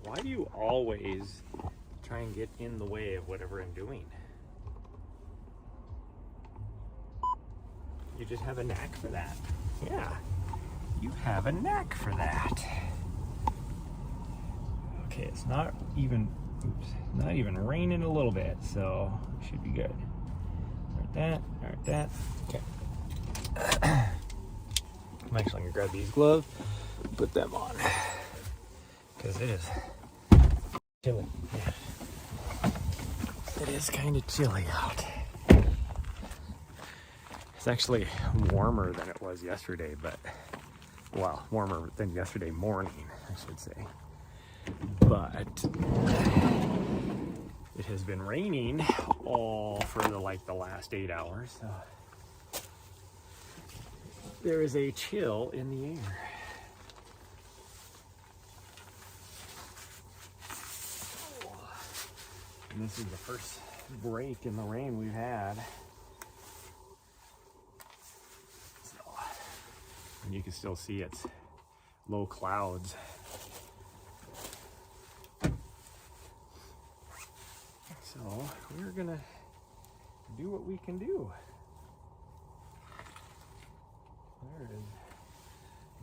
Why do you always try and get in the way of whatever I'm doing? You just have a knack for that. Yeah, you have a knack for that. Okay, it's not even raining a little bit, so it should be good. Like that. Okay. I'm actually gonna grab these gloves, put them on, because it is chilly. Yeah. It is kind of chilly out. It's actually warmer than it was yesterday, but, well, warmer than yesterday morning, I should say. But it has been raining all for the last 8 hours, so there is a chill in the air. And this is the first break in the rain we've had. So, and you can still see it's low clouds. So we're gonna do what we can do. There is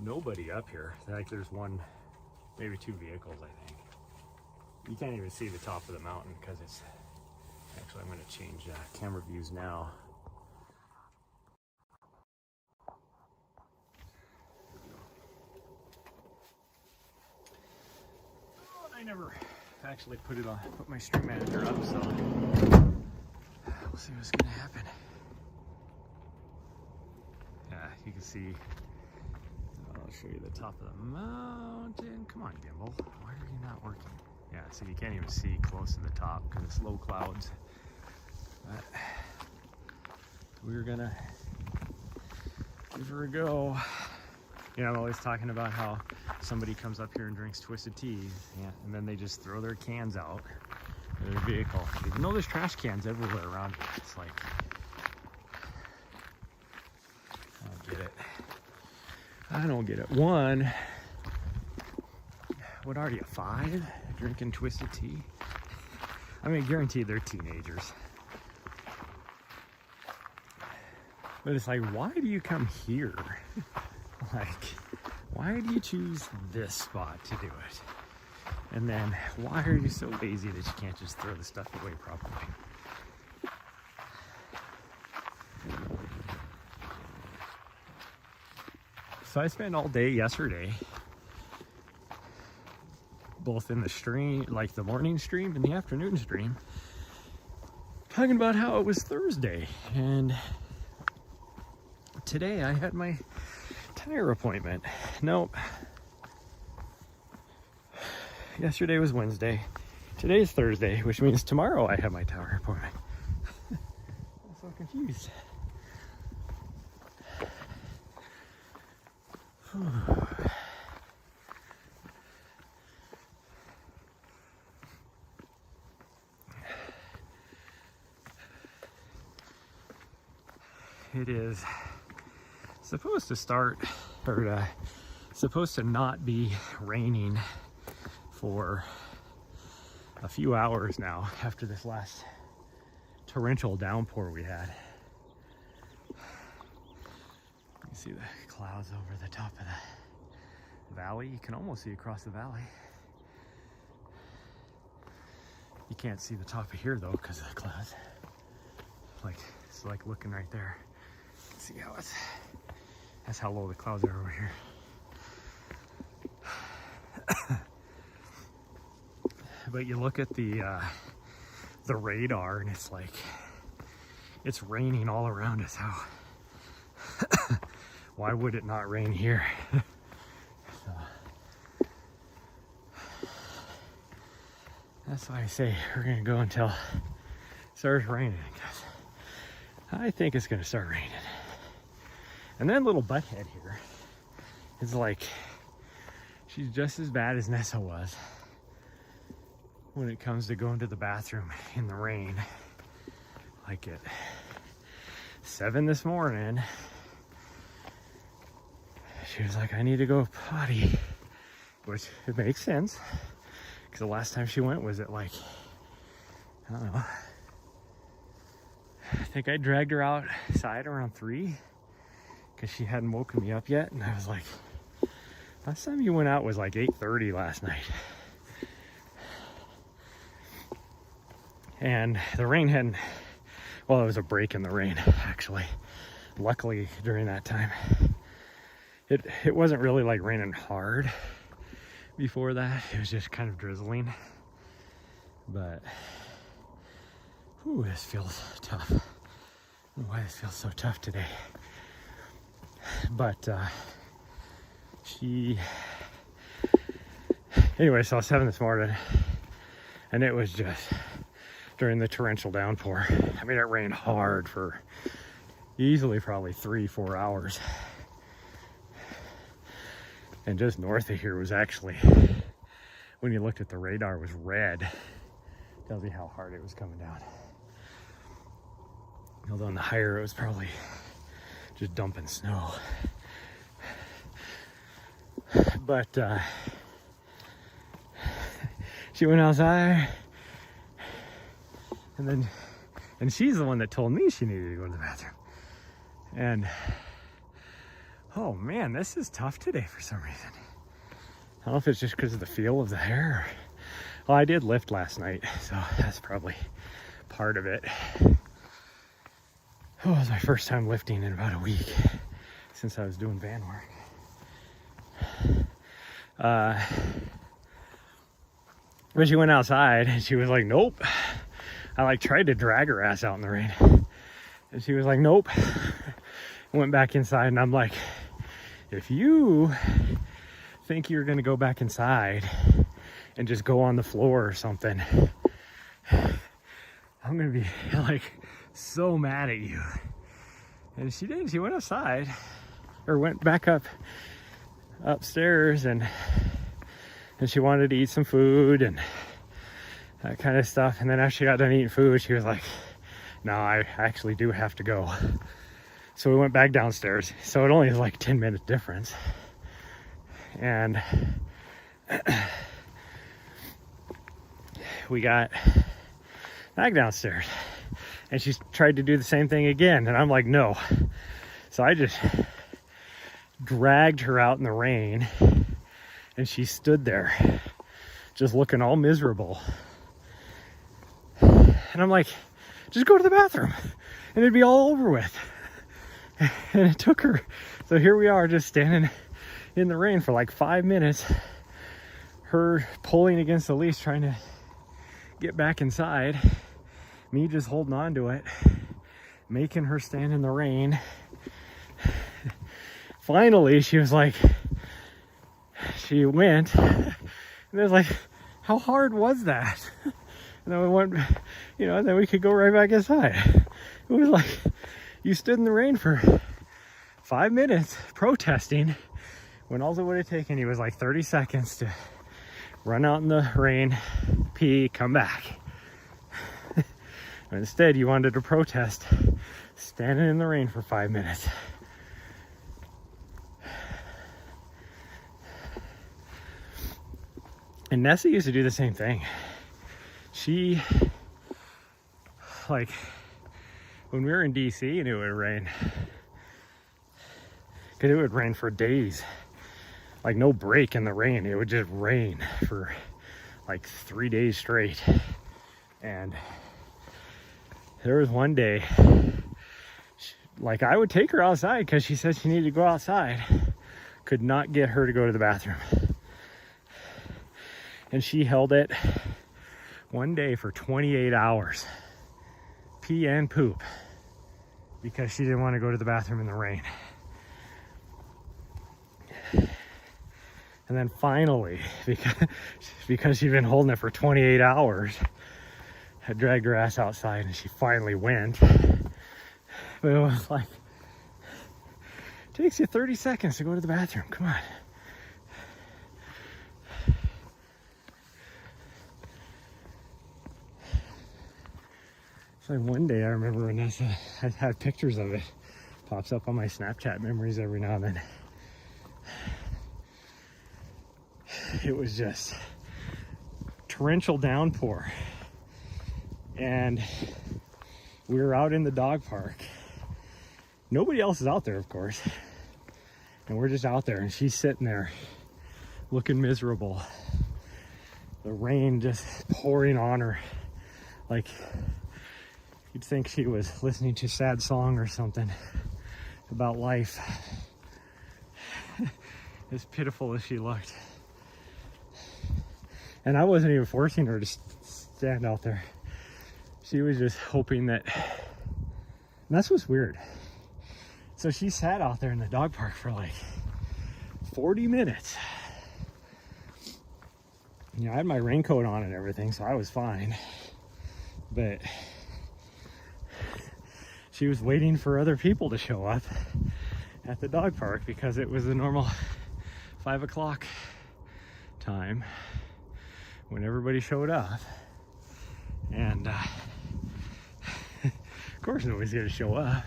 nobody up here. Like there's one, maybe two vehicles, I think. You can't even see the top of the mountain because it's, actually I'm gonna change camera views now. I never actually put my stream manager up, so we'll see what's gonna happen. Yeah, you can see, I'll show you the top of the mountain. Come on, gimbal, why are you not working? Yeah, so you can't even see close to the top because it's low clouds. But we're gonna give her a go. You know, I'm always talking about how somebody comes up here and drinks Twisted Tea, yeah, and then they just throw their cans out of their vehicle. Even though there's trash cans everywhere around here, it's like, I don't get it. I don't get it. One, what are you, 5? Drinking Twisted Tea? I mean, I guarantee they're teenagers. But it's like, why do you come here? Like, why do you choose this spot to do it? And then, why are you so lazy that you can't just throw the stuff away properly? So I spent all day yesterday, both in the stream, like the morning stream and the afternoon stream, talking about how it was Thursday. And today I had my tire appointment. Nope. Yesterday was Wednesday. Today is Thursday, which means tomorrow I have my tire appointment. I'm so confused. It is supposed to start, or supposed to not be raining for a few hours now after this last torrential downpour we had. You see the clouds over the top of the valley. You can almost see across the valley. You can't see the top of here though because of the clouds. Like, it's like looking right there. See how that's how low the clouds are over here. But you look at the radar and it's like, it's raining all around us. How why would it not rain here? So, that's why I say we're gonna go until it starts raining, because I think it's gonna start raining. And then little butthead here is like, she's just as bad as Nessa was when it comes to going to the bathroom in the rain. like at 7 this morning, she was like, I need to go potty, which it makes sense because the last time she went was at like, I don't know, I think I dragged her outside around 3 because she hadn't woken me up yet, and I was like, last time you went out was like 8:30 last night. And the rain hadn't, well, it was a break in the rain, actually. Luckily, during that time, it wasn't really like raining hard before that. It was just kind of drizzling. But, whew, this feels tough. I don't know why this feels so tough today. But, anyway, so I was 7 this morning, and it was just during the torrential downpour. I mean, it rained hard for easily probably 3-4 hours. And just north of here was actually, when you looked at the radar, was red. Tells you how hard it was coming down. Although on the higher, it was probably just dumping snow. But she went outside, and she's the one that told me she needed to go to the bathroom. And oh man, this is tough today for some reason. I don't know if it's just because of the feel of the hair. Well, I did lift last night, so that's probably part of it. Oh, it was my first time lifting in about a week since I was doing van work. But she went outside and she was like, nope. I like tried to drag her ass out in the rain. And she was like, nope. Went back inside, and I'm like, if you think you're gonna go back inside and just go on the floor or something, I'm gonna be like so mad at you. And she did. She went outside, or went back upstairs, and she wanted to eat some food and that kind of stuff. And then after she got done eating food, she was like, no, I actually do have to go. So we went back downstairs. So it only is like 10-minute difference. And we got back downstairs, and she tried to do the same thing again. And I'm like, no. So I just dragged her out in the rain, and she stood there just looking all miserable. And I'm like, just go to the bathroom and it'd be all over with. And it took her, so here we are just standing in the rain for like 5 minutes, her pulling against the leash trying to get back inside, me just holding on to it, making her stand in the rain. Finally, she was like, she went, and it was like, how hard was that? And then we went, and then we could go right back inside. It was like, you stood in the rain for 5 minutes protesting, when all it would have taken you was like 30 seconds to run out in the rain, pee, come back. But instead, you wanted to protest standing in the rain for 5 minutes. And Nessa used to do the same thing. She, like, when we were in DC and it would rain, because it would rain for days, like no break in the rain. It would just rain for like 3 days straight. And there was one day, like, I would take her outside because she said she needed to go outside. Could not get her to go to the bathroom. And she held it one day for 28 hours. Pee and poop. Because she didn't want to go to the bathroom in the rain. And then finally, because she'd been holding it for 28 hours, I dragged her ass outside and she finally went. But it was like, it takes you 30 seconds to go to the bathroom. Come on. like one day I remember Vanessa, I had pictures of it. Pops up on my Snapchat memories every now and then. It was just torrential downpour. And we were out in the dog park. Nobody else is out there, of course. And we're just out there, and she's sitting there looking miserable. The rain just pouring on her. Like you'd think she was listening to a sad song or something about life. As pitiful as she looked. And I wasn't even forcing her to stand out there. She was just hoping that, and that's what's weird. So she sat out there in the dog park for like 40 minutes. You know, I had my raincoat on and everything, so I was fine. But she was waiting for other people to show up at the dog park because it was the normal 5 o'clock time when everybody showed up. And of course nobody's gonna show up.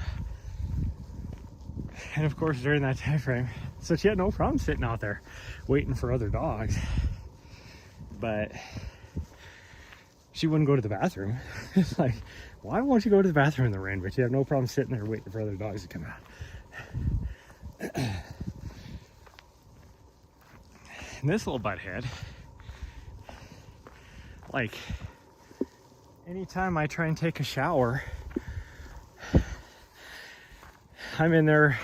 And of course during that time frame, so she had no problem sitting out there waiting for other dogs. But she wouldn't go to the bathroom. It's like, why won't you go to the bathroom in the rain? But you have no problem sitting there waiting for other dogs to come out. And this little butthead, like, anytime I try and take a shower, I'm in there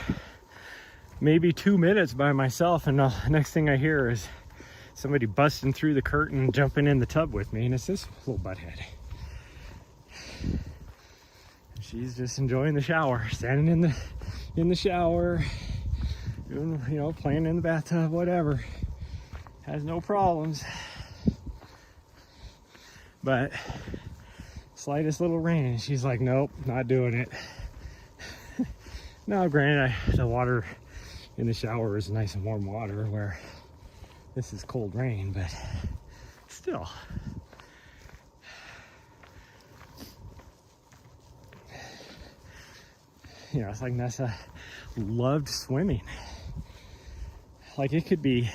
maybe 2 minutes by myself, and the next thing I hear is somebody busting through the curtain, jumping in the tub with me, and it's this little butthead. She's just enjoying the shower, standing in the shower, doing, you know, playing in the bathtub, whatever. Has no problems. But slightest little rain, she's like, nope, not doing it. Now, granted, the water in the shower is nice and warm water, where this is cold rain, but still. You know, it's like Nessa loved swimming. Like, it could be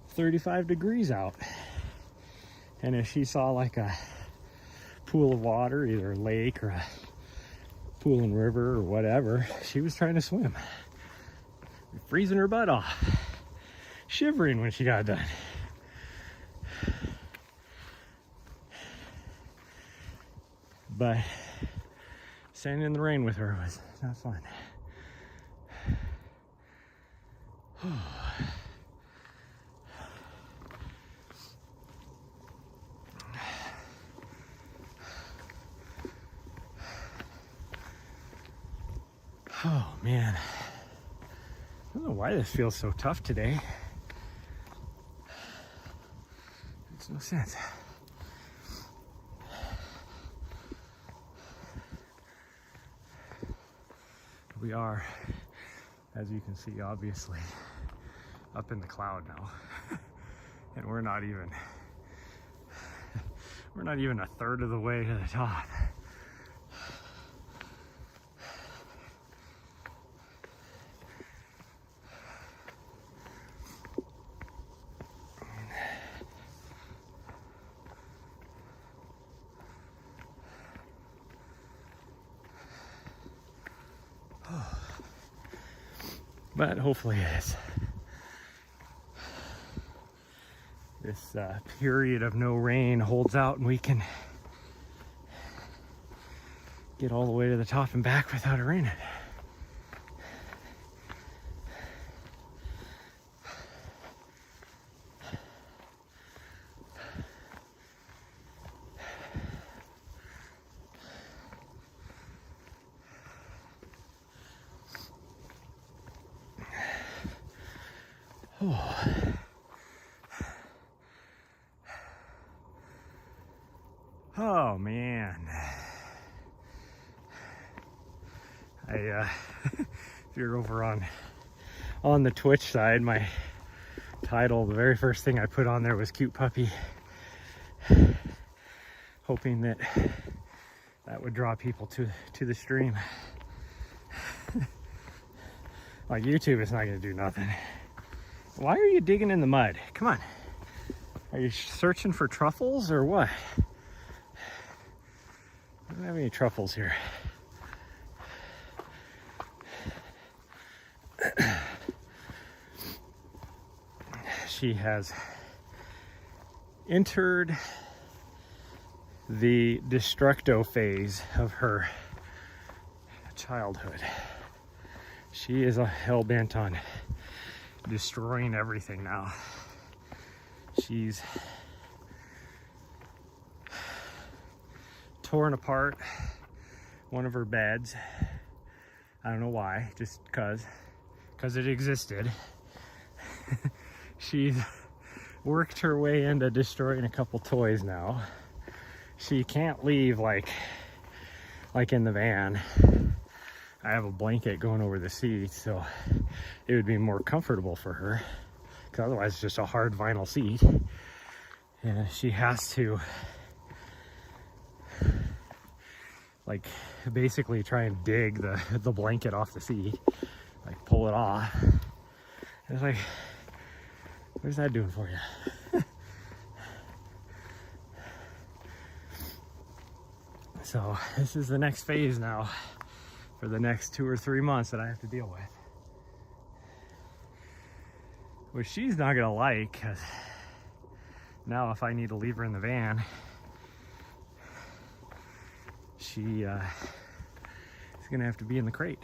35 degrees out, and if she saw like a pool of water, either a lake or a pool and river or whatever, she was trying to swim, freezing her butt off, shivering when she got done. But standing in the rain with her was not fun. Oh man, I don't know why this feels so tough today. Makes no sense. We are, as you can see, obviously up in the cloud now. And we're not even a third of the way to the top. But hopefully this period of no rain holds out and we can get all the way to the top and back without it raining. Oh man, if you're over on the Twitch side, my title, the very first thing I put on there was cute puppy, hoping that that would draw people to the stream. Like YouTube is not going to do nothing. Why are you digging in the mud? Come on. Are you searching for truffles or what? I don't have any truffles here. She has entered the destructo phase of her childhood. She is hell-bent on destroying everything now. She's torn apart one of her beds. I don't know why, just because it existed. She's worked her way into destroying a couple toys now. She can't leave like in the van. I have a blanket going over the seat, so it would be more comfortable for her, because otherwise it's just a hard vinyl seat. And she has to like basically try and dig the blanket off the seat, like pull it off. And it's like, what's that doing for you? So this is the next phase now for the next 2 or 3 months that I have to deal with, which she's not gonna like, because now if I need to leave her in the van, she is gonna have to be in the crate,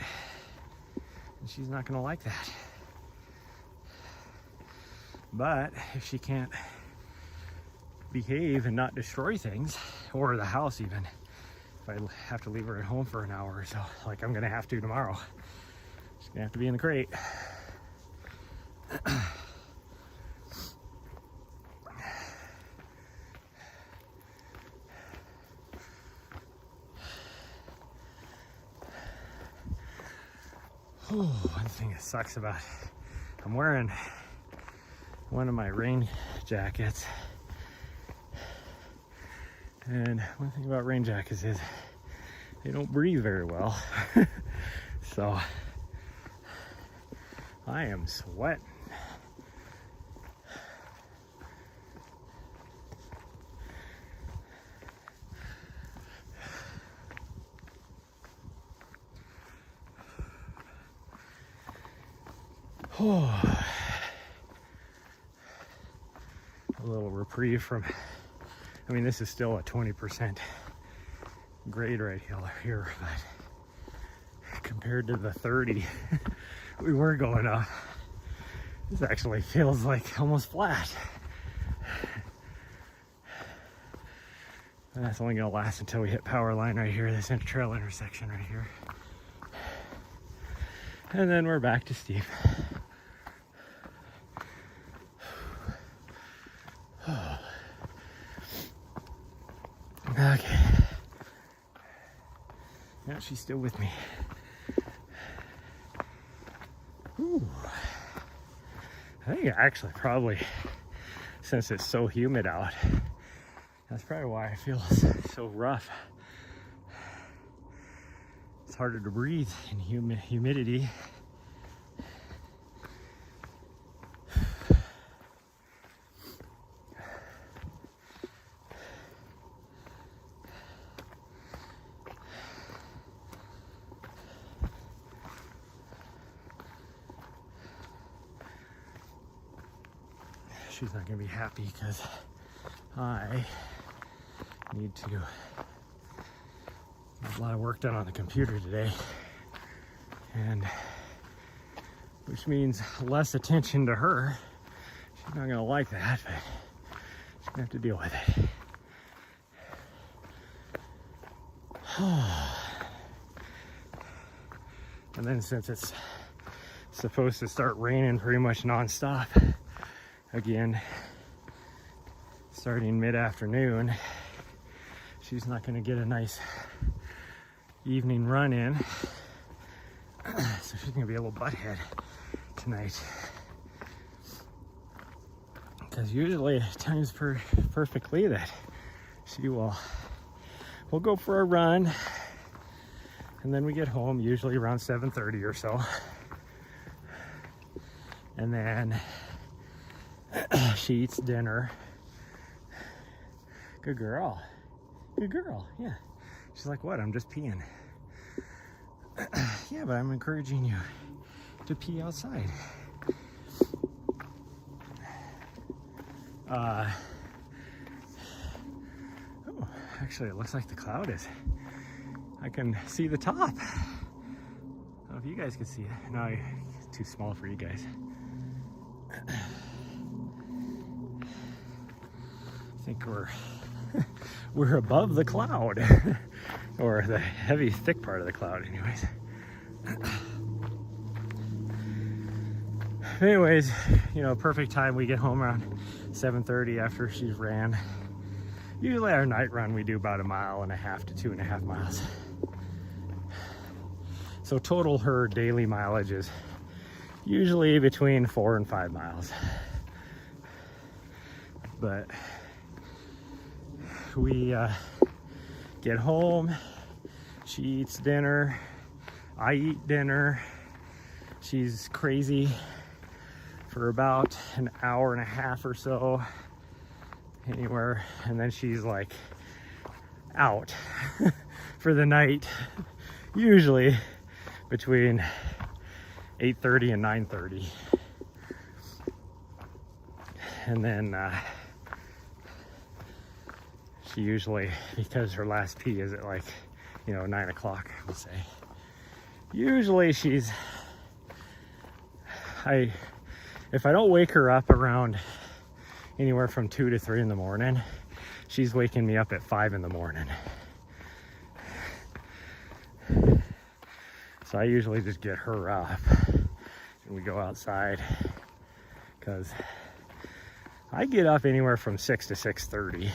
and she's not gonna like that. But if she can't behave and not destroy things, or the house even, if I have to leave her at home for an hour or so, like I'm gonna have to tomorrow, she's gonna have to be in the crate. One thing that sucks about it, I'm wearing one of my rain jackets, and one thing about rain jackets is they don't breathe very well. So I am sweating. A little reprieve from, I mean, this is still a 20% grade right here, but compared to the 30 we were going up, this actually feels like almost flat. And that's only gonna last until we hit power line right here, this trail intersection right here. And then we're back to steep. Okay. Yeah, she's still with me. Ooh. I think actually probably, since it's so humid out, that's probably why I feel so rough. It's harder to breathe in humidity. She's not going to be happy because I need to get a lot of work done on the computer today, and which means less attention to her. She's not going to like that, but she's going to have to deal with it. And then since it's supposed to start raining pretty much non-stop again, starting mid-afternoon, she's not going to get a nice evening run in, so she's going to be a little butthead tonight, because usually it times perfectly that she will we'll go for a run, and then we get home usually around 7:30 or so. And then she eats dinner. Good girl. Good girl, yeah. She's like, what? I'm just peeing. Yeah, but I'm encouraging you to pee outside. Oh, actually, it looks like the cloud is. I can see the top. I don't know if you guys can see it. No, it's too small for you guys. I think we're above the cloud, or the heavy, thick part of the cloud, anyways. Anyways, you know, perfect time. We get home around 7:30 after she's ran. Usually our night run, we do about 1.5 to 2.5 miles. So total her daily mileage is usually between 4 and 5 miles. But we get home, she eats dinner, I eat dinner. She's crazy for about 1.5 hours or so, anywhere, and then she's like out for the night, usually between 8:30 and 9:30. And then she usually, because her last pee is at like, you know, 9 o'clock, we'll say. Usually she's, if I don't wake her up around anywhere from 2 to 3 in the morning, she's waking me up at 5 in the morning. So I usually just get her up and we go outside, because I get up anywhere from 6 to 6:30.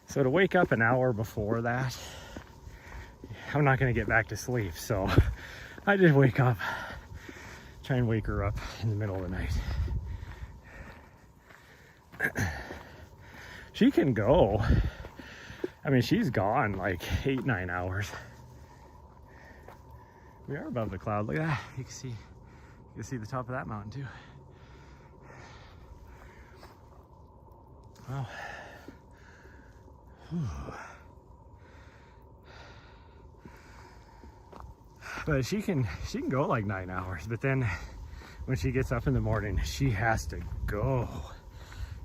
So to wake up an hour before that, I'm not going to get back to sleep. So I just wake up, try and wake her up in the middle of the night. She can go. I mean, she's gone like 8-9 hours. We are above the cloud. Look at that. You can see the top of that mountain too. Wow. Whew. But she can go like 9 hours, but then when she gets up in the morning, she has to go.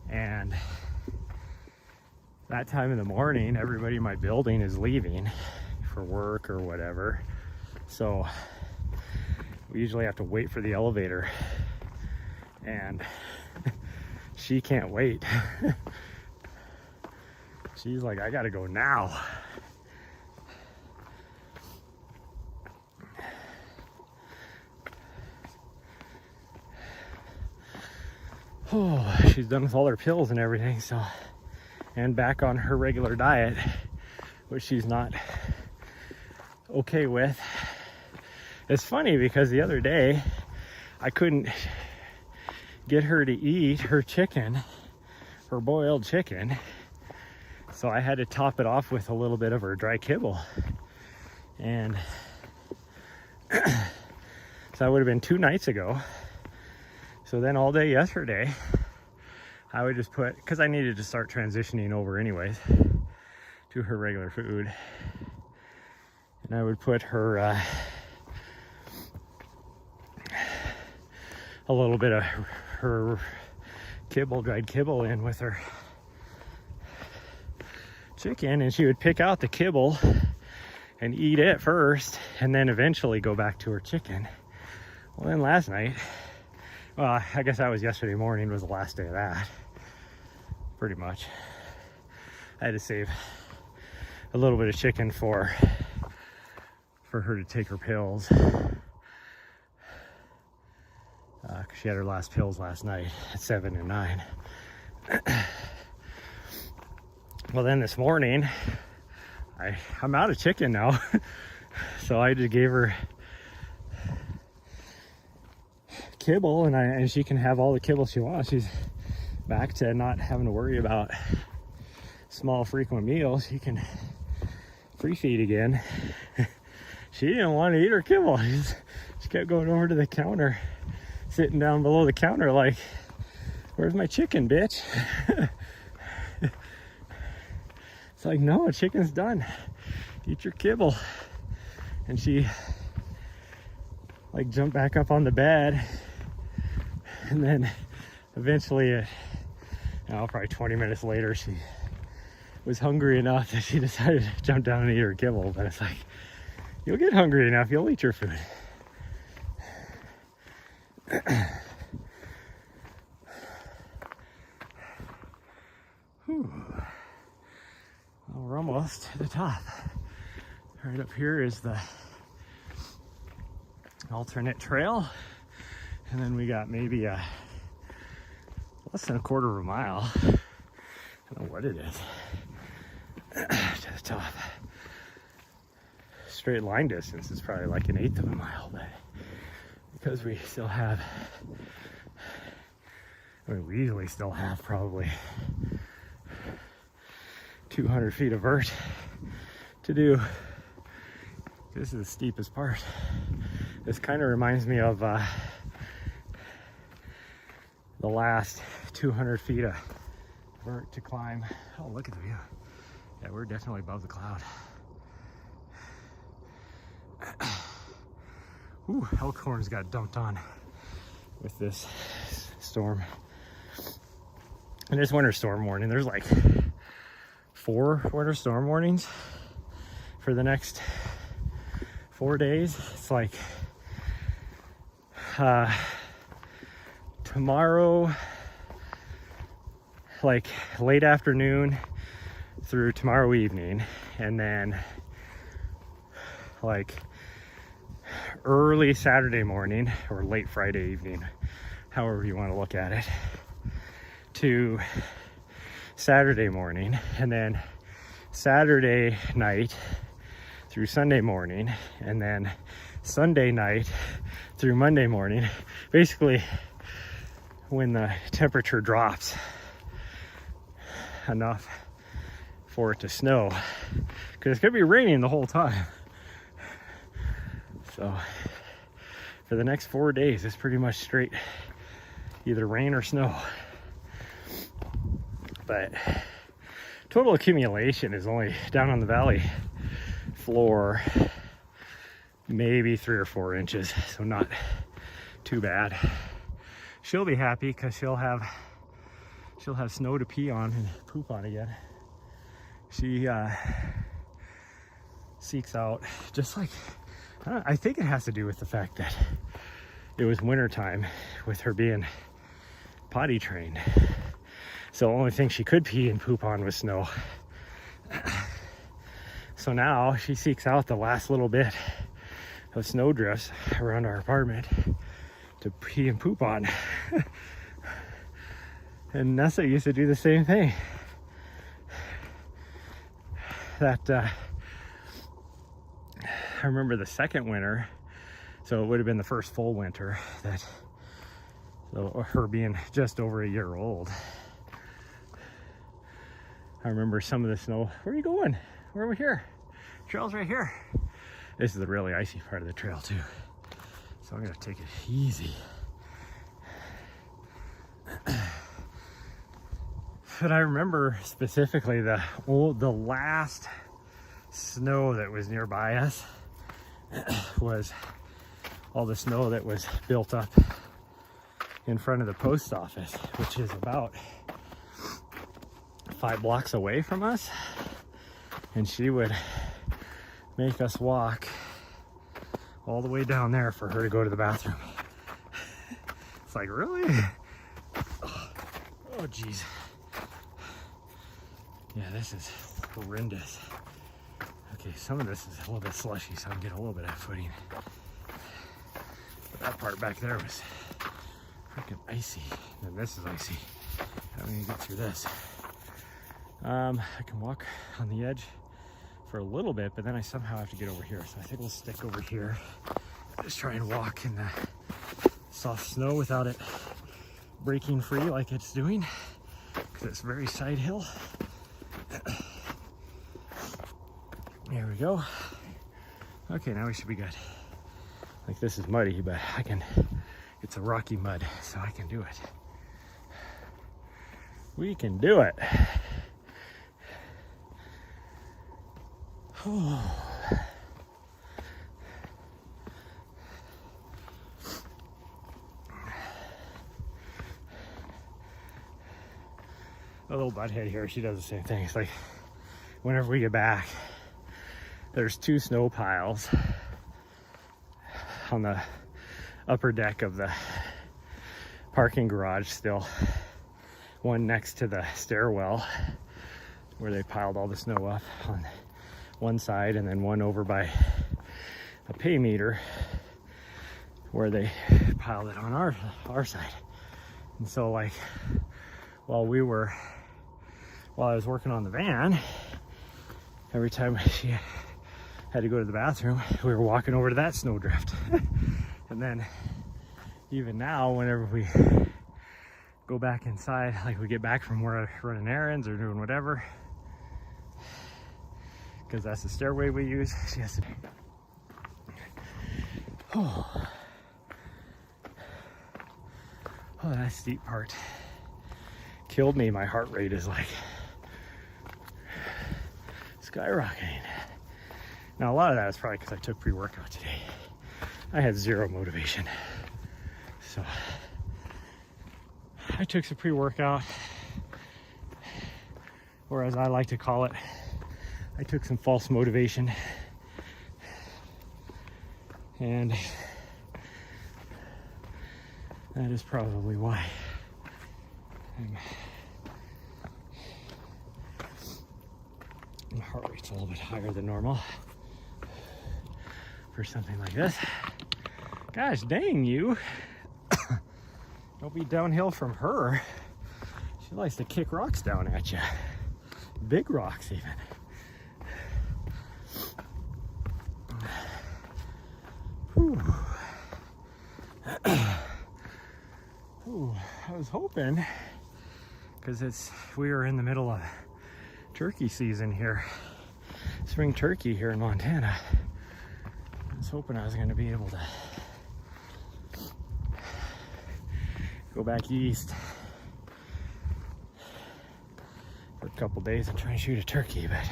And that time in the morning, everybody in my building is leaving for work or whatever. So we usually have to wait for the elevator, and she can't wait. She's like, I gotta go now. Oh, she's done with all her pills and everything, so, and back on her regular diet, which she's not okay with. It's funny because the other day I couldn't get her to eat her chicken, her boiled chicken, so I had to top it off with a little bit of her dry kibble. And so that would have been 2 nights ago. So then all day yesterday, I would just put, because I needed to start transitioning over anyways to her regular food, and I would put her a little bit of her kibble, dried kibble in with her chicken, and she would pick out the kibble and eat it first, and then eventually go back to her chicken. Well, then last night, well, I guess that was yesterday morning, was the last day of that, pretty much. I had to save a little bit of chicken for her to take her pills, because she had her last pills last night at 7 and 9. Well, then this morning, I'm out of chicken now. So I just gave her kibble, and she can have all the kibble she wants. She's back to not having to worry about small frequent meals. She can free feed again. She didn't want to eat her kibble. She kept going over to the counter, sitting down below the counter like, where's my chicken, bitch? It's like, no, chicken's done. Eat your kibble. And she like jumped back up on the bed, and then eventually, probably 20 minutes later, she was hungry enough that she decided to jump down and eat her kibble. But it's like, you'll get hungry enough, you'll eat your food. Whew. Well, we're almost to the top. Right up here is the alternate trail, and then we got maybe less than a quarter of a mile. I don't know what it is. To the top. Straight line distance is probably like 1/8 of a mile, but because we still have, we usually still have probably 200 feet of vert to do. This is the steepest part. This kind of reminds me of the last 200 feet of vert to climb. Oh, look at the view. Yeah, we're definitely above the cloud. Ooh, elk horns got dumped on with this storm. And this winter storm warning, there's like 4 winter storm warnings for the next 4 days. It's like tomorrow, like late afternoon through tomorrow evening, and then like early Saturday morning or late Friday evening, however you want to look at it, to Saturday morning, and then Saturday night through Sunday morning, and then Sunday night through Monday morning. Basically, when the temperature drops enough for it to snow, because it's gonna be raining the whole time. So for the next 4 days, it's pretty much straight either rain or snow. But total accumulation is only down on the valley floor maybe 3 or 4 inches, so not too bad. She'll be happy because she'll have snow to pee on and poop on again. She seeks out, just like, I think it has to do with the fact that it was winter time with her being potty trained. So the only thing she could pee and poop on was snow. So now she seeks out the last little bit of snow drifts around our apartment to pee and poop on. And Nessa used to do the same thing. I remember the second winter, so it would have been the first full winter, that, so her being just over a year old. I remember some of the snow. Where are you going? We're over here. Trail's right here. This is the really icy part of the trail too, so I'm gonna take it easy. But I remember specifically the last snow that was nearby us was all the snow that was built up in front of the post office, which is about 5 blocks away from us. And she would make us walk all the way down there for her to go to the bathroom. It's like, really? Oh geez. Yeah, this is horrendous. Okay, some of this is a little bit slushy, so I can get a little bit of footing. But that part back there was freaking icy. And this is icy. How am I gonna get through this? I can walk on the edge for a little bit, but then I somehow have to get over here. So I think we'll stick over here. Just try and walk in the soft snow without it breaking free like it's doing, because it's very side hill. There we go. Okay, now we should be good. Like, this is muddy, but it's a rocky mud, so I can do it. We can do it. A little butthead here, she does the same thing. It's like, whenever we get back, there's 2 snow piles on the upper deck of the parking garage still. One next to the stairwell where they piled all the snow up on one side, and then one over by a pay meter where they piled it on our side. And so, like, while I was working on the van, every time she had to go to the bathroom, we were walking over to that snowdrift. And then even now, whenever we go back inside, like we get back from where we're running errands or doing whatever, because that's the stairway we use, she has to. Oh, that steep part killed me. My heart rate is like skyrocketing. Now, a lot of that is probably because I took pre-workout today. I had zero motivation. So I took some pre-workout, or as I like to call it, I took some false motivation. And that is probably why my heart rate's a little bit higher than normal for something like this. Gosh dang you. Don't be downhill from her. She likes to kick rocks down at you. Big rocks even. Whew. Ooh, I was hoping, because we are in the middle of turkey season here, spring turkey here in Montana. I was hoping I was going to be able to go back east for a couple days and try and shoot a turkey, but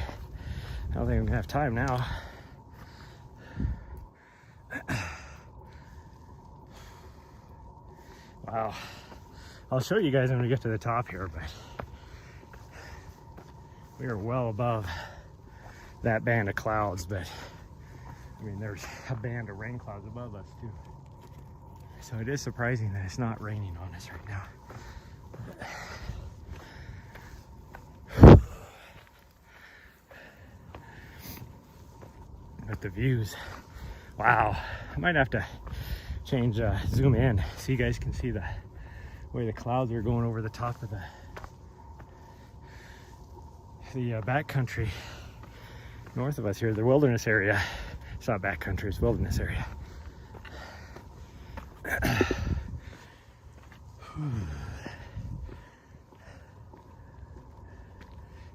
I don't think I'm gonna have time now. Wow. I'll show you guys when we get to the top here, but we are well above that band of clouds, but I mean, there's a band of rain clouds above us too. So it is surprising that it's not raining on us right now. But the views, wow. I might have to change, zoom in so you guys can see the way the clouds are going over the top of the backcountry north of us here, the wilderness area. It's not backcountry, it's wilderness area.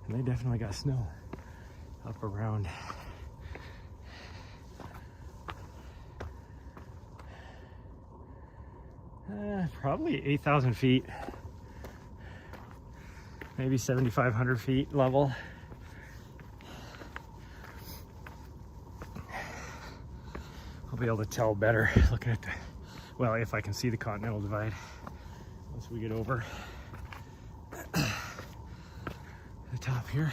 And they definitely got snow up around probably 8,000 feet, maybe 7,500 feet level. I'll be able to tell better looking at well, if I can see the Continental Divide once we get over the top here.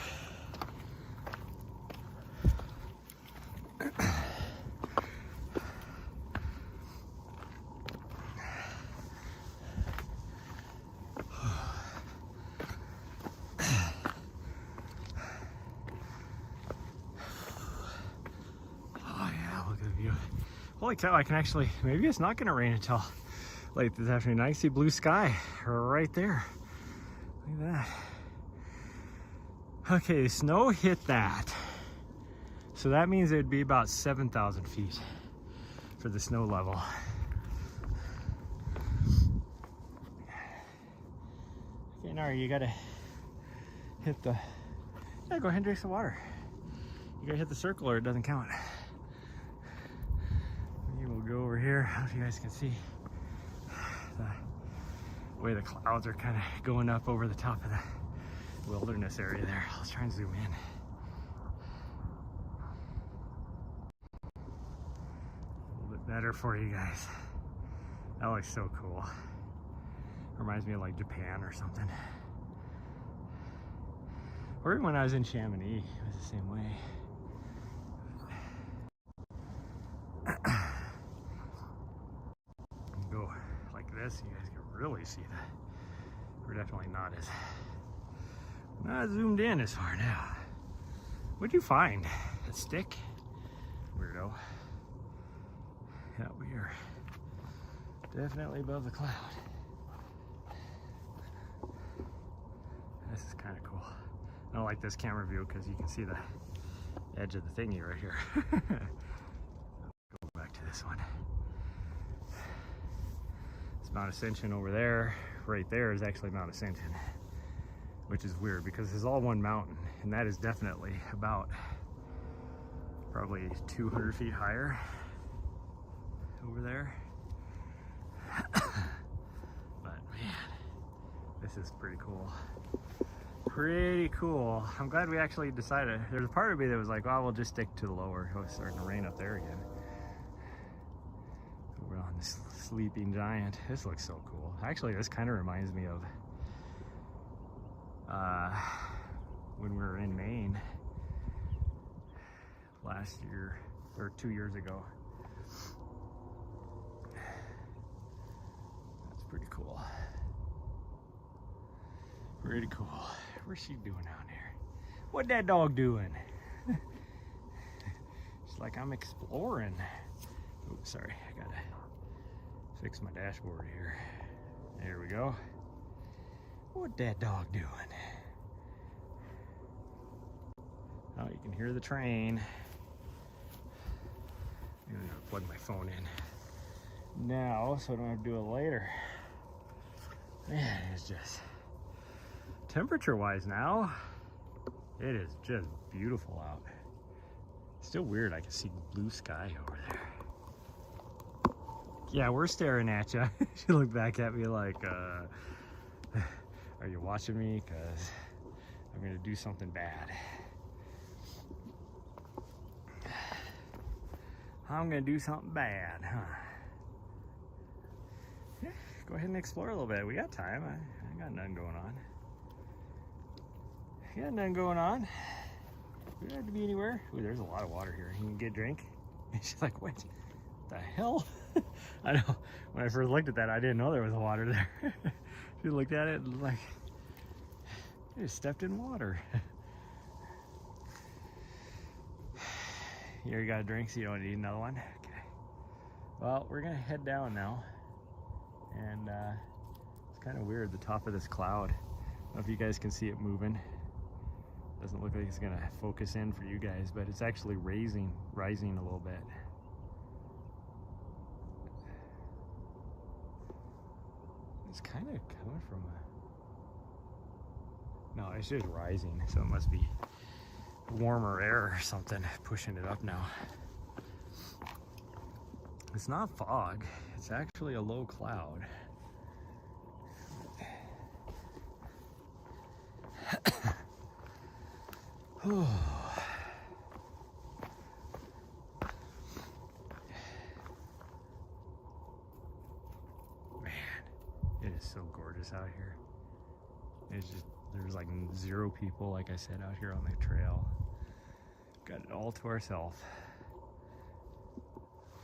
Holy cow, I can actually, maybe it's not gonna rain until late this afternoon. I see blue sky right there. Look at that. Okay, snow hit that. So that means it would be about 7,000 feet for the snow level. Okay, now you gotta hit the, yeah, go ahead and drink some water. You gotta hit the circle or it doesn't count. We'll go over here. I don't know if you guys can see the way the clouds are kind of going up over the top of the wilderness area there. Let's try and zoom in. A little bit better for you guys. That looks so cool. Reminds me of like Japan or something. Or when I was in Chamonix, it was the same way. Go like this, you guys can really see that. We're definitely not zoomed in as far now. What'd you find? A stick? Weirdo. Yeah, we are definitely above the cloud. This is kind of cool. I don't like this camera view because you can see the edge of the thingy right here. Go back to this one. It's Mount Ascension over there. Right there is actually Mount Ascension, which is weird because it's all one mountain, and that is definitely about probably 200 feet higher over there. But man, this is pretty cool. Pretty cool. I'm glad we actually decided. There's a part of me that was like, oh, we'll just stick to the lower. Oh, it's starting to rain up there again. We're on this sleeping giant. This looks so cool. Actually, this kind of reminds me of when we were in Maine last year, or 2 years ago. That's pretty cool. Pretty cool. What's she doing down there? What that dog doing? It's like I'm exploring. Oh, sorry, I gotta fix my dashboard here. There we go. What that dog doing? Oh, you can hear the train. I'm gonna plug my phone in now so I don't have to do it later. Man, it's just temperature wise now, it is just beautiful out. Still weird, I can see blue sky over there. Yeah, we're staring at you. She looked back at me like, are you watching me? Because I'm gonna do something bad. I'm gonna do something bad, huh? Yeah, go ahead and explore a little bit. We got time. I got nothing going on. Got nothing going on. We don't have to be anywhere. Ooh, there's a lot of water here. You can get a drink. And she's like, wait, what the hell? I know, when I first looked at that, I didn't know there was water there. She looked at it and like, I just stepped in water. You already got a drink, so you don't need another one? Okay. Well, we're gonna head down now. And it's kind of weird, the top of this cloud. I don't know if you guys can see it moving. Doesn't look like it's gonna focus in for you guys, but it's actually rising a little bit. It's kind of coming from no, it's just rising, so it must be warmer air or something pushing it up now. It's not fog, it's actually a low cloud. Man, it is so gorgeous out here. It's just, there's like 0 people, like I said, out here on the trail. Got it all to ourselves.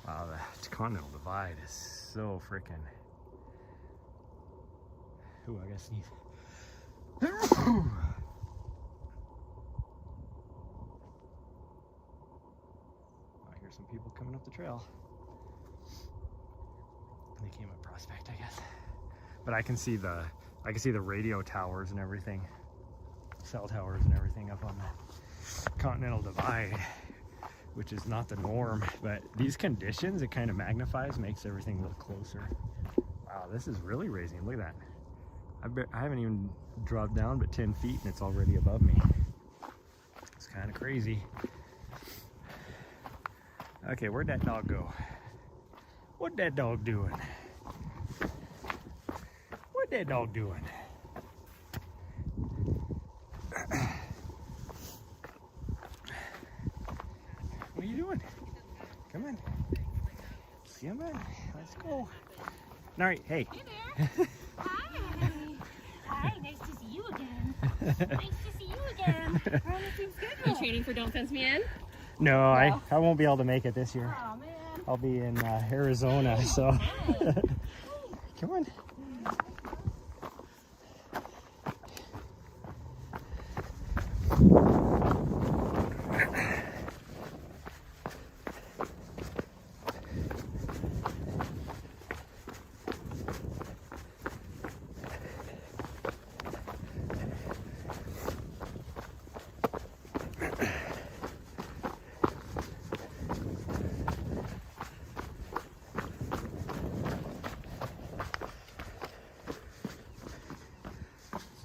Wow, the Continental Divide is so freaking. Ooh, I gotta sneeze. I hear some people coming up the trail. They came up Prospect, I guess. But I can see the radio towers and everything, cell towers and everything up on the Continental Divide, which is not the norm. But these conditions, it kind of magnifies, makes everything look closer. Wow, this is really raising. Look at that. I haven't even dropped down but 10 feet and it's already above me. It's kind of crazy. Okay, where'd that dog go? What that dog doing? What that dog doing? What are you doing? Come on. Come on. Let's go. All right, hey. Hey there. Hi. Hi, nice to see you again. Nice to see you again. How are things good? Are you training for Don't Fence Me In? No, I won't be able to make it this year. Oh, man. I'll be in Arizona, so. Hi. Come on.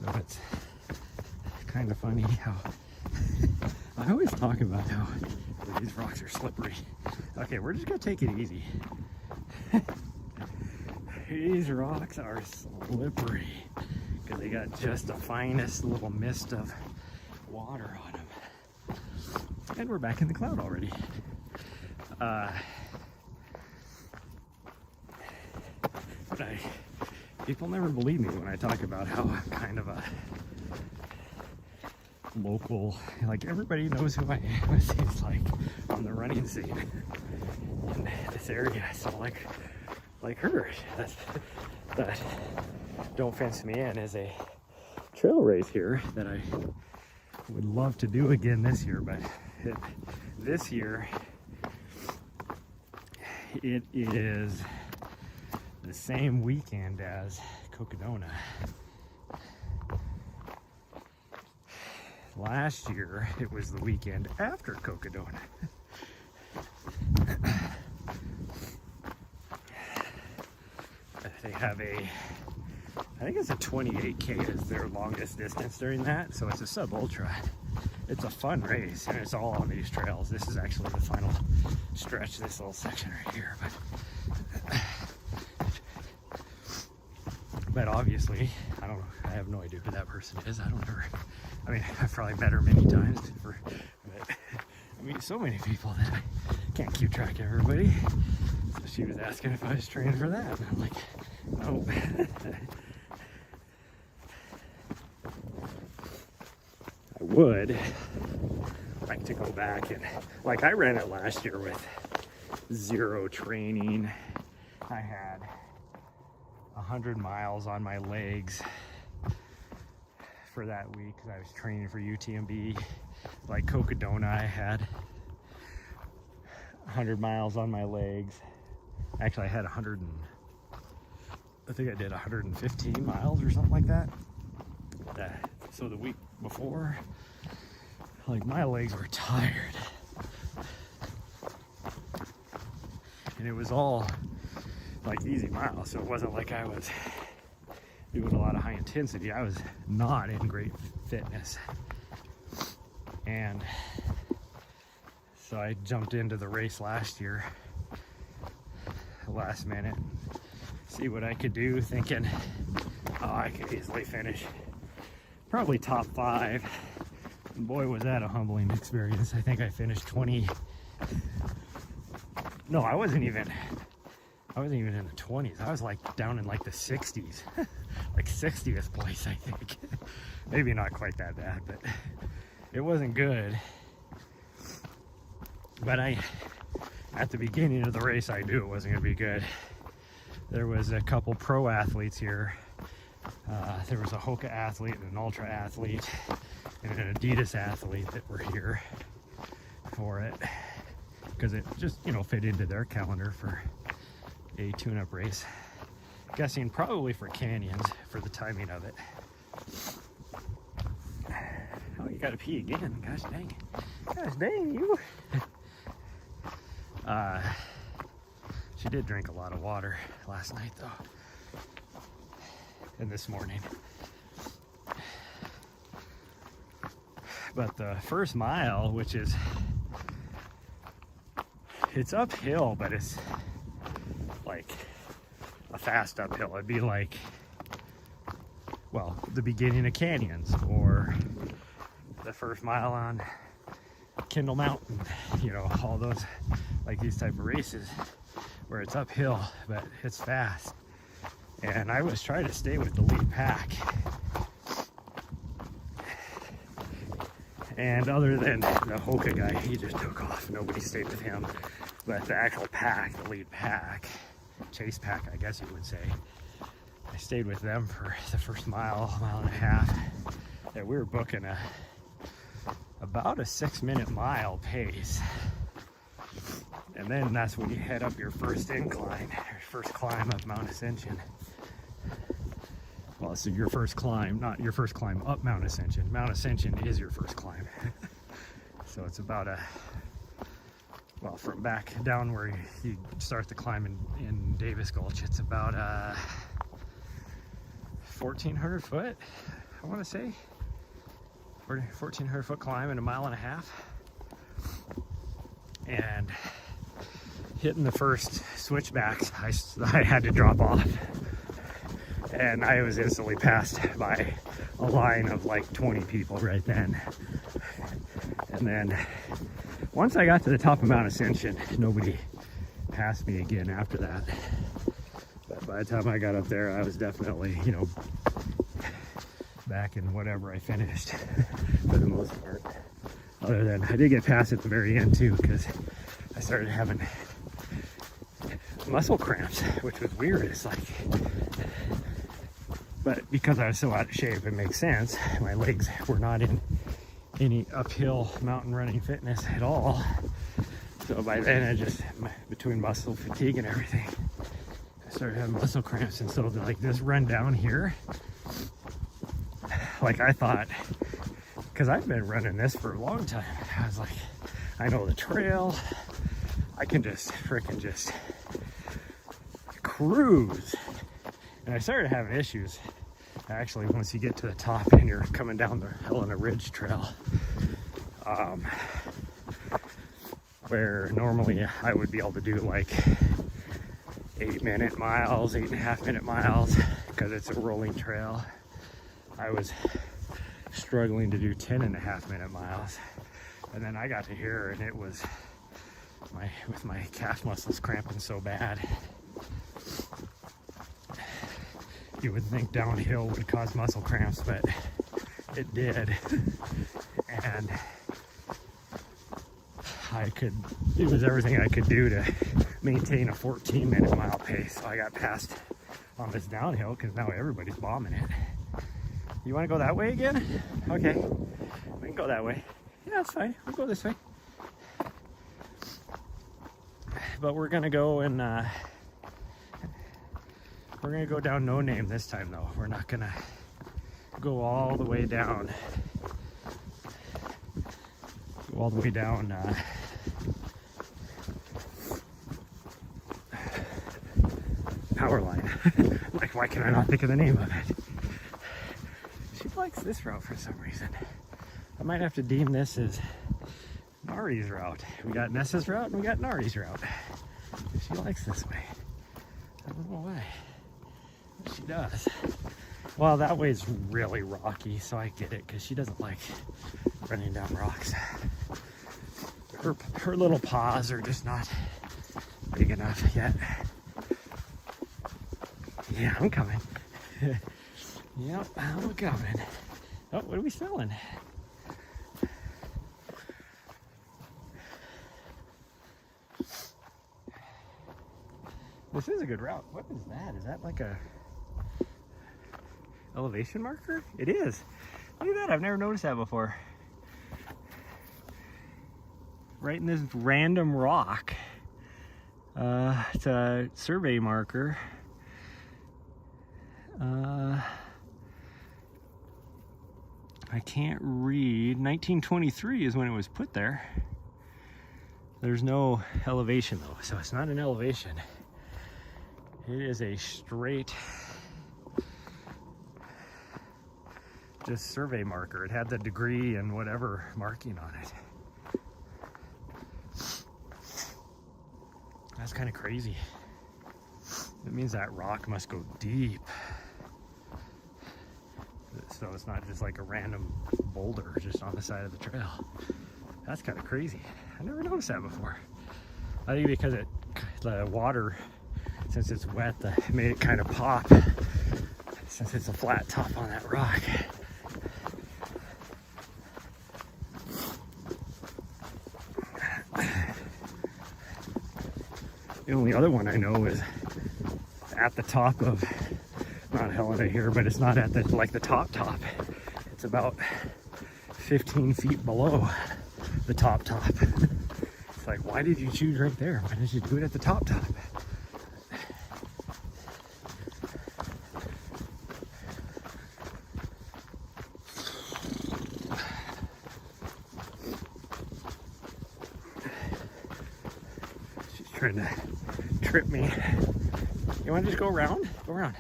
So it's kind of funny how I always talk about how these rocks are slippery. Okay, we're just gonna take it easy. These rocks are slippery because they got just the finest little mist of water on them. And we're back in the cloud already. But people never believe me when I talk about how I'm kind of a local, like everybody knows who I am, it seems like, on the running scene in this area. So like her, that Don't Fence Me In is a trail race here that I would love to do again this year, but this year it is the same weekend as Cocodona. Last year it was the weekend after Cocodona. They have I think it's a 28K is their longest distance during that, so it's a sub ultra. It's a fun race and it's all on these trails. This is actually the final stretch, this little section right here, but obviously I have no idea who that person is. I mean, I've probably met her many times, but I meet so many people that I can't keep track of everybody. So she was asking if I was training for that, and I'm like, no. I would like to go back and, like, I ran it last year with zero training. I had 100 miles on my legs for that week because I was training for UTMB. Like Cocodona, I had 100 miles on my legs. Actually, I had I think I did 115 miles or something like that. So the week before, like, my legs were tired. And it was all like easy miles, so it wasn't like I was doing a lot of high intensity. I was not in great fitness. And so I jumped into the race last year, last minute, see what I could do, thinking, oh, I could easily finish probably top 5. And boy, was that a humbling experience. I think I finished 20. No, I wasn't even in the 20s. I was like down in like the 60s, like 60th place, I think. Maybe not quite that bad, but it wasn't good. But at the beginning of the race, I knew it wasn't gonna be good. There was a couple pro athletes here. There was a Hoka athlete and an Ultra athlete and an Adidas athlete that were here for it, because it just, fit into their calendar for a tune-up race. Guessing probably for canyons for the timing of it. Oh, you gotta pee again. Gosh dang. Gosh dang you. She did drink a lot of water last night though. And this morning. But the first mile, which is it's uphill, but it's like a fast uphill. It'd be like, well, the beginning of canyons or the first mile on Kendall Mountain, you know, all those, like these type of races where it's uphill, but it's fast. And I was trying to stay with the lead pack. And other than the Hoka guy, he just took off. Nobody stayed with him. But the actual pack, the lead pack, chase pack, I guess you would say, I stayed with them for the first mile, mile and a half. And we were booking about a 6-minute mile pace. And then that's when you head up your first incline, your first climb up Mount Ascension. Well, so your first climb, not your first climb up Mount Ascension. Mount Ascension is your first climb. So it's about well, from back down where you start the climb in Davis Gulch, it's about 1,400 foot, I want to say. 1,400 foot climb in a mile and a half. And hitting the first switchbacks, I had to drop off. And I was instantly passed by a line of like 20 people right then. And then once I got to the top of Mount Ascension, nobody passed me again after that. But by the time I got up there, I was definitely, you know, back in whatever I finished for the most part. Other than I did get passed at the very end too, because I started having muscle cramps, which was weird. It's like, but because I was so out of shape, it makes sense. My legs were not in any uphill mountain running fitness at all. So by then I just, between muscle fatigue and everything, I started having muscle cramps. And so like this run down here, like I thought, because I've been running this for a long time, I was like, I know the trail, I can just freaking just cruise. And I started having issues actually once you get to the top and you're coming down the Helena Ridge Trail, where normally I would be able to do like 8-minute miles, 8.5-minute miles, because it's a rolling trail. I was struggling to do 10.5-minute miles. And then I got to here and it was with my calf muscles cramping so bad. You would think downhill would cause muscle cramps, but it did. And it was everything I could do to maintain a 14-minute mile pace. So I got passed on this downhill because now everybody's bombing it. You want to go that way again? Okay, we can go that way. Yeah, that's fine. We'll go this way. But we're gonna go and we're gonna go down No Name this time, though. We're not gonna go all the way down. Go all the way down. Power line. Like, why can I not think of the name of it? She likes this route for some reason. I might have to deem this as Nari's route. We got Nessa's route and we got Nari's route. She likes this way. I don't know why. But she does. Well, that way's really rocky, so I get it, because she doesn't like running down rocks. Her little paws are just not big enough yet. Yeah, I'm coming. Yep, I'm coming. Oh, what are we smelling? This is a good route. What is that? Is that like a elevation marker? It is. Look at that. I've never noticed that before. Right in this random rock. It's a survey marker. I can't read. 1923 is when it was put there. There's no elevation though, so it's not an elevation. It is a straight just survey marker. It had the degree and whatever marking on it. That's kind of crazy. It means that rock must go deep. So it's not just like a random boulder just on the side of the trail. That's kind of crazy. I never noticed that before. I think because the water, since it's wet, made it kind of pop, since it's a flat top on that rock. The only other one I know is at the top of Mount Helena here, but it's not at the top. It's about 15 feet below the top. It's like, why did you choose right there? Why didn't you do it at the top? She's trying to trip me. You want to just go around? Go around.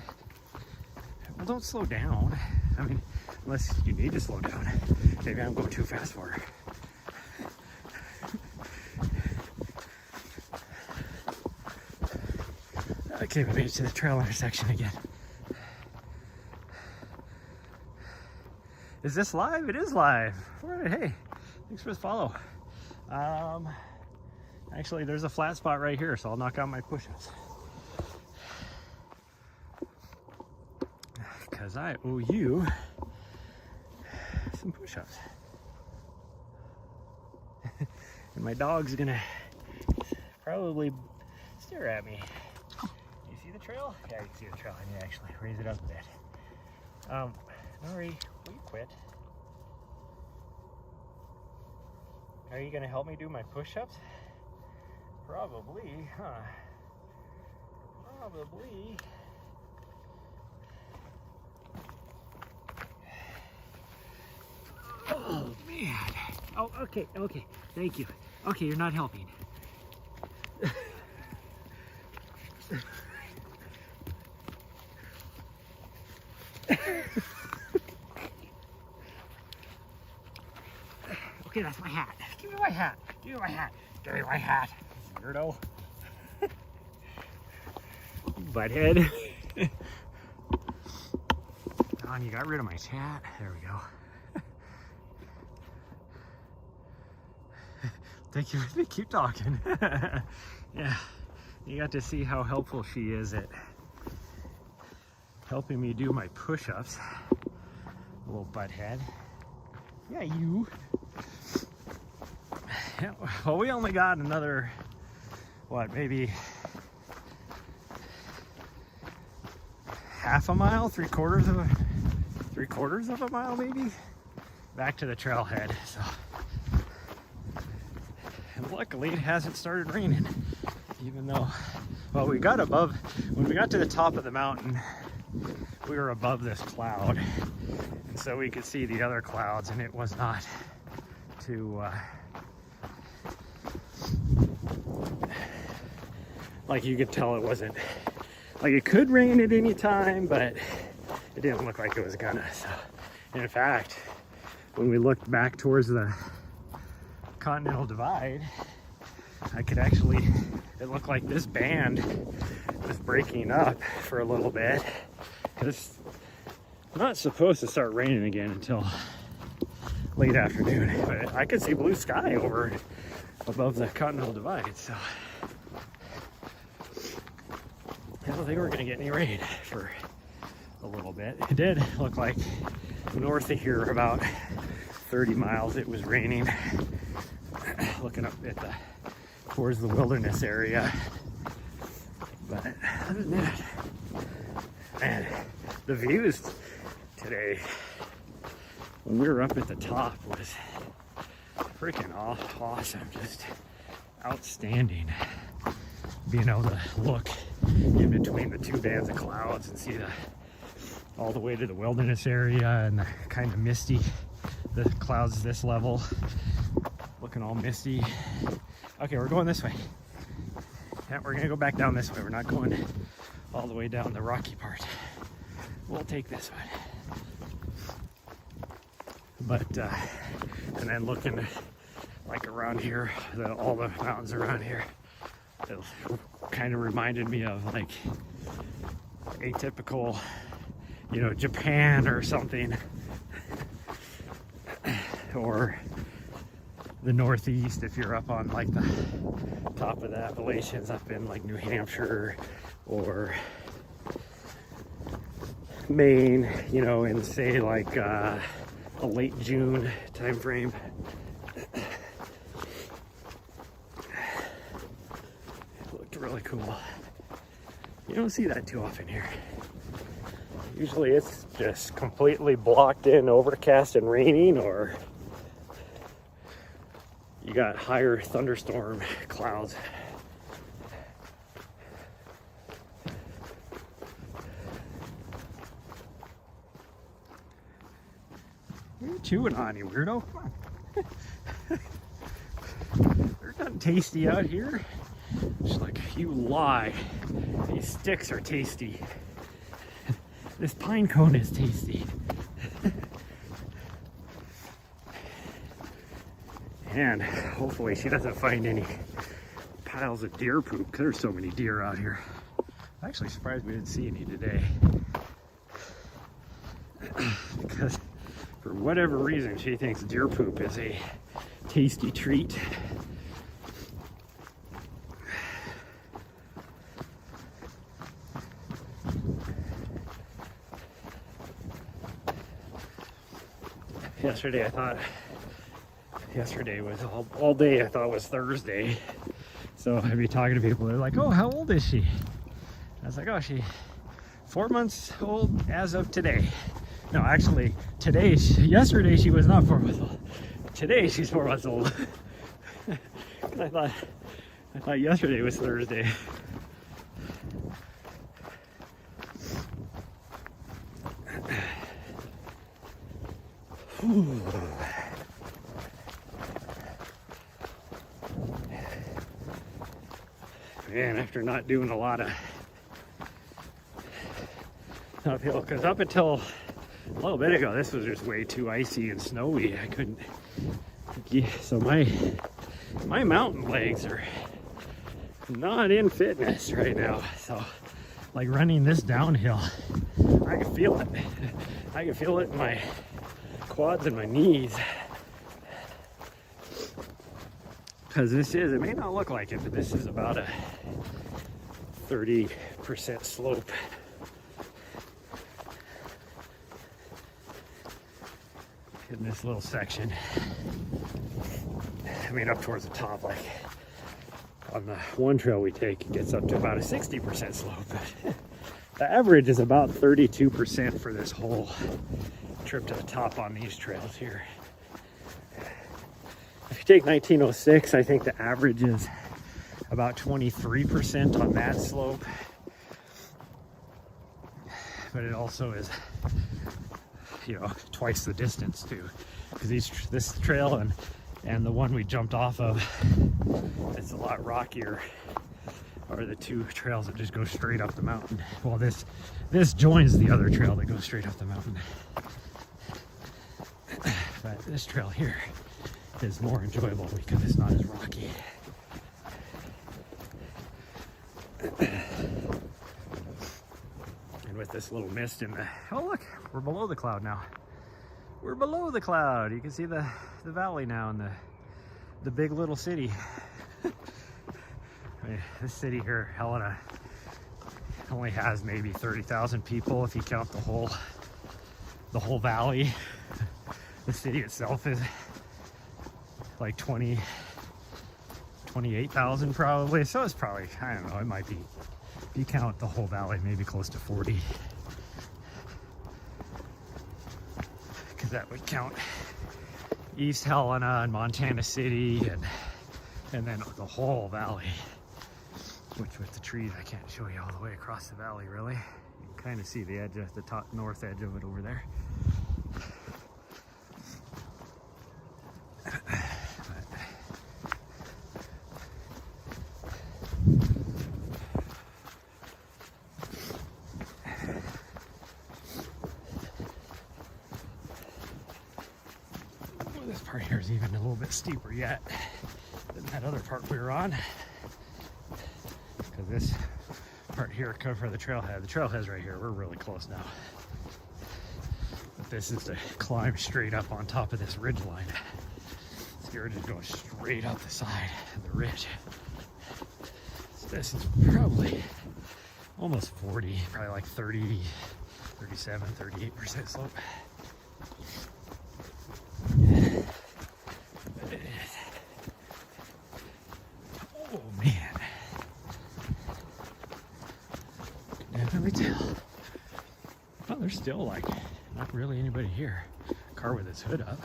Well, don't slow down. I mean, unless you need to slow down. Maybe I'm going too fast for her. Okay, we made it to the trail intersection again. Is this live? It is live. All right, hey, thanks for the follow. Actually, there's a flat spot right here, so I'll knock out my push-ups. Because I owe you some push-ups. And my dog's gonna probably stare at me. You see the trail? Yeah, you can see the trail. I need to actually raise it up a bit. Marie, will you quit? Are you gonna help me do my push-ups? Probably, huh? Probably. Oh, man. Oh, okay, okay. Thank you. Okay, you're not helping. Okay, that's my hat. Give me my hat. Give me my hat. Give me my hat. Weirdo. Butthead. Don, you got rid of my hat. There we go. Thank you. Keep talking. Yeah, you got to see how helpful she is at helping me do my push-ups. Little butthead. Yeah, you. Yeah, well, we only got another, what, maybe half a mile, three quarters of a mile, maybe, back to the trailhead. So. And luckily it hasn't started raining, even though, well, we got above, when we got to the top of the mountain, we were above this cloud, and so we could see the other clouds, and it was not too, like you could tell it wasn't, like it could rain at any time, but it didn't look like it was gonna. So, in fact, when we looked back towards the Continental Divide, I could actually, it looked like this band was breaking up for a little bit, because it's not supposed to start raining again until late afternoon, but I could see blue sky over above the Continental Divide, so I don't think we're gonna get any rain for a little bit. It did look like north of here about 30 miles it was raining. Looking up at towards the wilderness area, but other than that, man, the views today when we were up at the top was freaking awesome, just outstanding. Being able to look in between the two bands of clouds and see all the way to the wilderness area, and the kind of misty, the clouds this level looking all misty. Okay, we're going this way. Yeah, we're gonna go back down this way. We're not going all the way down the rocky part. We'll take this one. But and then looking like around here, all the mountains around here, kind of reminded me of like a typical, you know, Japan or something, or the Northeast if you're up on like the top of the Appalachians, up in like New Hampshire or Maine, you know, in say like a late June time frame. It looked really cool. You don't see that too often here. Usually it's just completely blocked in, overcast and raining, or you got higher thunderstorm clouds. What are you chewing on, you weirdo? Come on. There's nothing tasty out here. She's like, you lie. These sticks are tasty. This pine cone is tasty. And hopefully she doesn't find any piles of deer poop, because there's so many deer out here. I'm actually surprised we didn't see any today. Because for whatever reason, she thinks deer poop is a tasty treat. Yesterday was all day I thought was Thursday. So I'd be talking to people, they're like, oh, how old is she? I was like, oh, she's 4 months old as of today. No, actually, yesterday she was not 4 months old. Today she's 4 months old. I thought yesterday was Thursday. Man, after not doing a lot of uphill, because up until a little bit ago, this was just way too icy and snowy. I couldn't. So my mountain legs are not in fitness right now. So, like running this downhill, I can feel it. I can feel it in my quads and my knees. Because it may not look like it, but this is about a 30% slope. In this little section. I mean, up towards the top, like on the one trail we take, it gets up to about a 60% slope. The average is about 32% for this whole trip to the top on these trails here. If you take 1906, I think the average is about 23% on that slope. But it also is, you know, twice the distance too, because this trail and the one we jumped off of, it's a lot rockier, are the two trails that just go straight up the mountain. Well, this joins the other trail that goes straight up the mountain, but this trail here is more enjoyable because it's not as rocky. And with this little mist in the, oh look, we're below the cloud now. We're below the cloud. You can see the valley now and the big little city. I mean, this city here, Helena, only has maybe 30,000 people if you count the whole valley. The city itself is like 28,000 probably. So it's probably, I don't know, it might be, if you count the whole valley, maybe close to 40. Because that would count East Helena and Montana City and then the whole valley. Which with the trees, I can't show you all the way across the valley really. You can kind of see the edge of the top north edge of it over there. This part here is even a little bit steeper yet than that other part we were on, because this part here cover for the trailhead. The trailhead's right here. We're really close now. But this is to climb straight up on top of this ridge line. So you're just going straight up the side of the ridge. So this is probably almost 40, probably like 30, 37, 38% slope. Oh man. Definitely tell. Well, there's still like not really anybody here. Car with its hood up.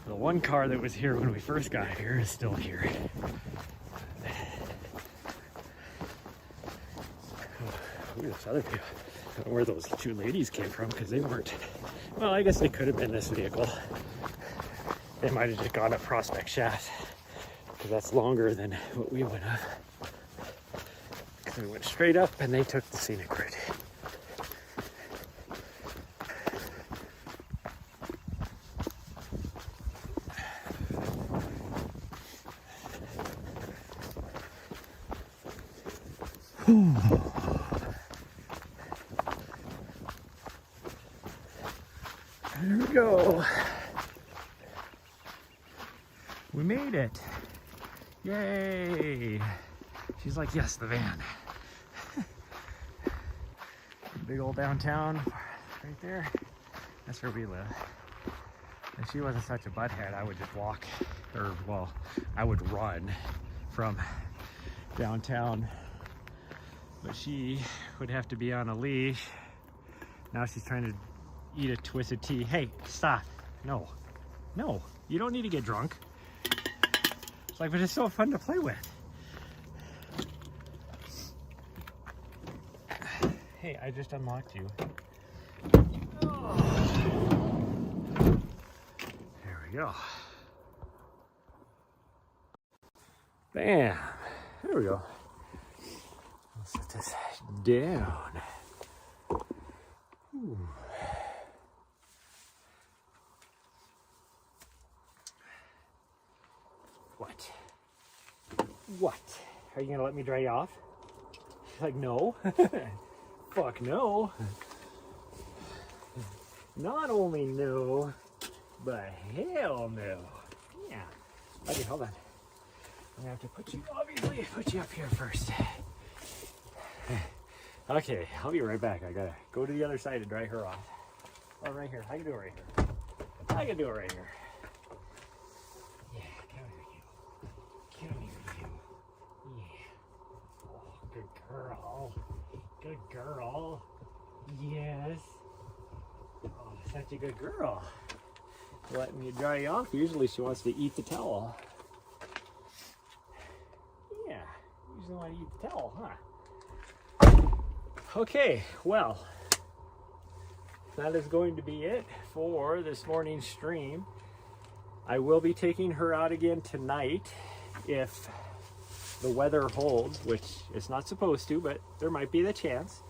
The one car that was here when we first got here is still here. Ooh, this other view. I don't know where those two ladies came from because they weren't. Well, I guess they could have been this vehicle. They might have just gone up Prospect Shaft because that's longer than what we went up. Because we went straight up and they took the scenic route. There we go. We made it. Yay. She's like, yes, the van. Big old downtown right there. That's where we live. If she wasn't such a butthead, I would just walk, or well, I would run from downtown. But she would have to be on a leash. Now she's trying to eat a twisted tea. Hey, stop. No. No, you don't need to get drunk. It's like, but it's so fun to play with. Hey, I just unlocked you. Oh. There we go. Bam. There we go. I'll set this down. Ooh. What? What? Are you gonna let me dry you off? She's like, no. Fuck no. Not only no, but hell no. Yeah. Okay, hold on. I'm gonna have to obviously put you up here first. Okay, I'll be right back. I gotta go to the other side to dry her off. Oh, right here. I can do it right here. I can do it right here. Yeah, come here, you. Come here, you. Yeah. Oh, good girl. Good girl. Yes. Oh, such a good girl. Letting me dry you off. Usually she wants to eat the towel. Yeah, usually want to eat the towel, huh? Okay, well, that is going to be it for this morning's stream. I will be taking her out again tonight if the weather holds, which it's not supposed to, but there might be the chance.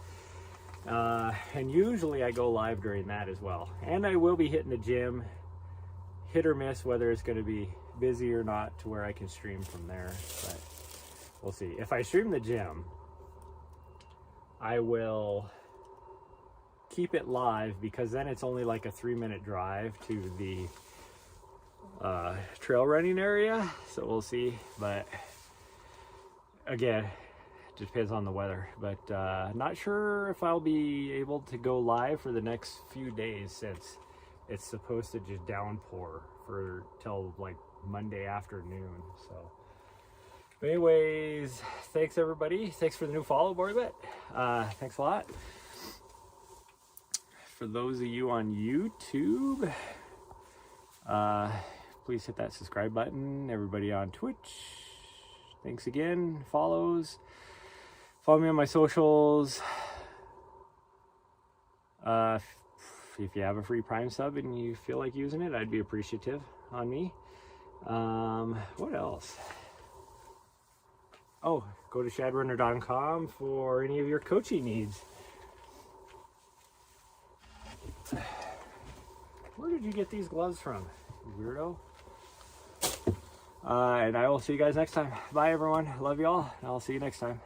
And usually I go live during that as well. And I will be hitting the gym, hit or miss whether it's going to be busy or not to where I can stream from there. But we'll see. If I stream the gym, I will keep it live because then it's only like a 3-minute drive to the trail running area. So we'll see. But again, it just depends on the weather. But not sure if I'll be able to go live for the next few days since it's supposed to just downpour for till like Monday afternoon. So but anyways, thanks everybody. Thanks for the new follow, Borbet. Thanks a lot. For those of you on YouTube, please hit that subscribe button. Everybody on Twitch, thanks again. Follow me on my socials. If you have a free Prime sub and you feel like using it, I'd be appreciative on me. What else? Oh, go to shadrunner.com for any of your coaching needs. Where did you get these gloves from, you weirdo? And I will see you guys next time. Bye, everyone. Love you all. I'll see you next time.